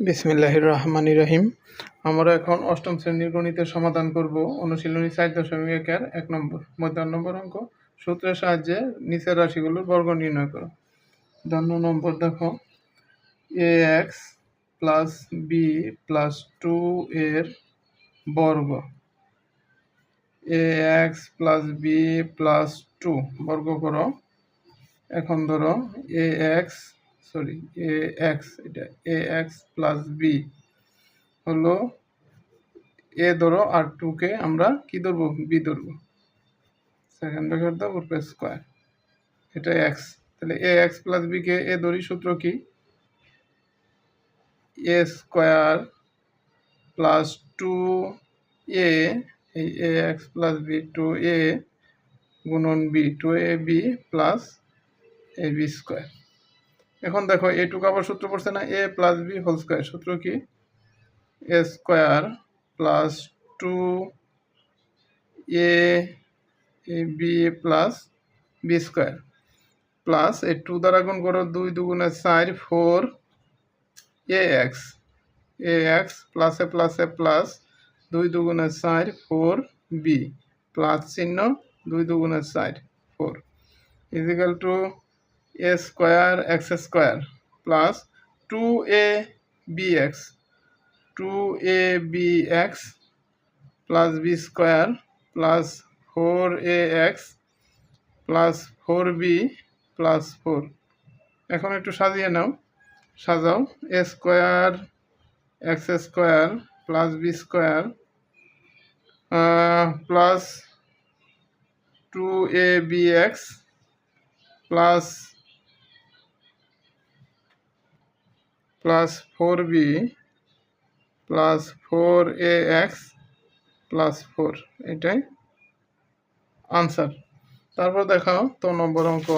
বিসমিল্লাহির রহমানির রহিম। আমরা এখন অষ্টম শ্রেণীর গণিতের সমাধান করব। অনুশীলনী 4.1 1 নম্বর মধ্যাহ্ন নম্বর অঙ্ক। সূত্রের সাহায্যে নিচের রাশিগুলোর বর্গ নির্ণয় করো। ধন্য নম্বর দেখো, এ এক্স প্লাস বি প্লাস 2 এর বর্গ। এ এক্স প্লাস বি প্লাস 2 বর্গ করো। এখন ধরো এ এক্স এ এক্স প্লাস বি হলো এ ধরো, আর 2 কে আমরা কি ধরবো, বি ধরবো। সেকেন্ড ব্র্যাকেট দাও, উপরে স্কোয়ার, এটা এক্স। তাহলে এ এক্স প্লাস বি কে এ ধরি, সূত্র কি, এ স্কোয়ার প্লাস 2 এ, এই a x plus b 2 a গুণন b, 2 A B plus A B square. এখন দেখো এটুকু আবার সূত্র পড়ছে না, এ প্লাস বি হোল স্কোয়ার। সূত্র কি, এ square plus 2 A B plus B square plus এই 2 দ্বারা গুণ করো, 2 2 4 4 এ এক্স প্লাসে প্লাসে প্লাস 2 2 4 4 বি প্লাস চিহ্ন 2 2 4 4 is equal to a square x square plus 2 A b x, 2 A b x plus B square plus 4 a x plus 4 b plus 4। এখন একটু সাজিয়ে নাও, সাজাও। A square x square plus B square plus 2 A b x plus 4 b plus 4 a x plus 4, এটাই answer. তারপর দেখাও তো নম্বর অঙ্ক।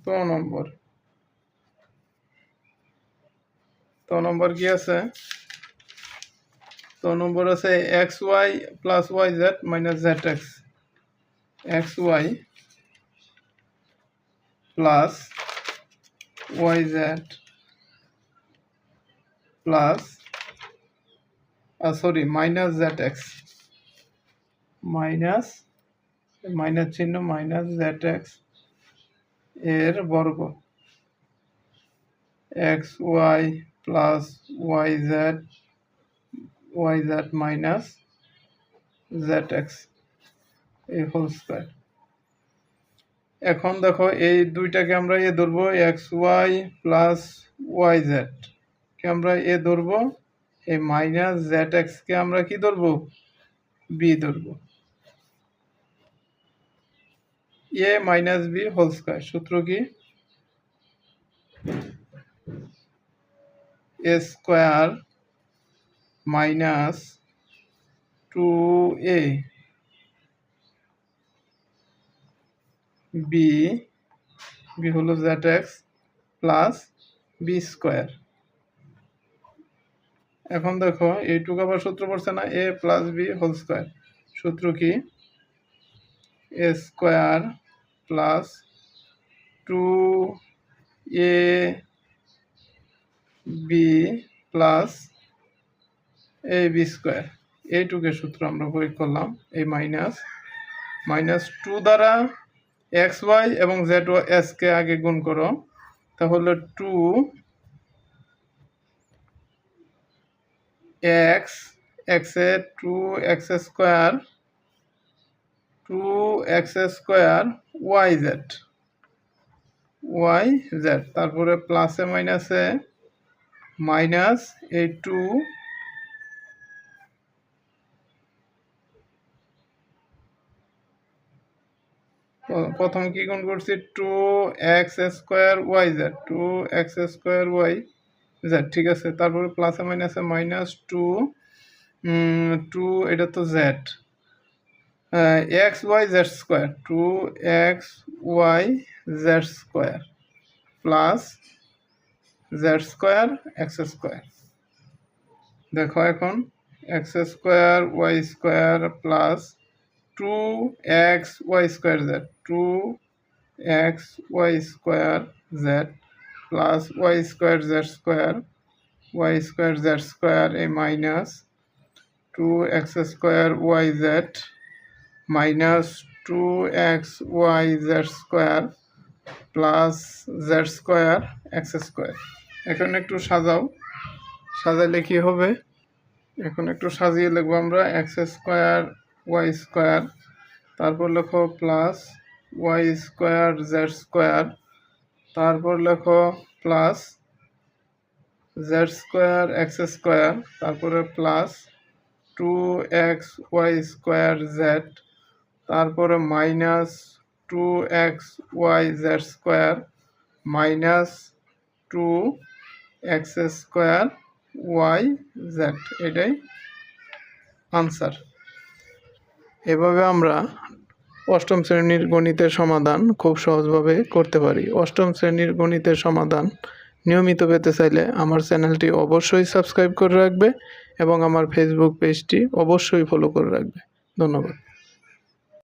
তো নম্বর কি আছে, তো নম্বর আছে x y plus y z minus z x, x y plus y z plus minus z x, minus চিহ্ন মাইনাস জেড এক্স এর বর্গ, x y plus y z minus z x এই হোল স্কোয়ার। এখন দেখো এই দুইটাকে আমরা a ধরবো, x y plus y z কে আমরা এ ধরবো, এই মাইনাস জেড এক্স কে আমরা কি ধরবো, বি ধরবো। A minus B whole square. সূত্র কি, এ স্কোয়ার মাইনাস 2 এ বি হলো Z X plus B square. এখন দেখো এইটুকু আবার সূত্র পড়ছে না, এ প্লাস বি হোল স্কোয়ার। সূত্র কি, এ square plus 2 A B plus A B square. এইটুকের সূত্র আমরা প্রয়োগ করলাম, এই মাইনাস 2 দ্বারা এক্স ওয়াই এবং জেড এস কে আগে গুণ করো, তাহলে 2 এক্স এ 2 এক্স স্কোয়ার ওয়াই জেড, তারপরে প্লাসে মাইনাসে মাইনাস এই 2 প্রথম কি গুণ করছি, 2 এক্স স্কোয়ার ওয়াই জেড, ঠিক আছে। তারপরে প্লাসে মাইনাসে মাইনাস 2 এটা তো z, x y z square, 2 x y z square plus Z square x square. দেখো এখন x square y square plus 2 x y square z, 2 x y square z plus Y square Z square এ minus 2x² yz minus 2xyz square plus Z square x square. এখন একটু সাজাইলে কি হবে? এখন একটু সাজিয়ে লিখবো আমরা এক্স স্কোয়ার ওয়াই স্কোয়ার, তারপর লেখো plus Y square Z square, তারপর লেখো plus Z square x square, তারপরে প্লাস 2xy স্কোয়ার জেড, তারপরে minus 2xyz square minus 2x square yz, এটাই আনসার। এভাবে আমরা অষ্টম শ্রেণীর গণিতের সমাধান খুব সহজভাবে করতে পারি। অষ্টম শ্রেণীর গণিতের সমাধান নিয়মিত পেতে চাইলে আমার চ্যানেলটি অবশ্যই সাবস্ক্রাইব করে রাখবে এবং আমার ফেসবুক পেজটি অবশ্যই ফলো করে রাখবে। ধন্যবাদ।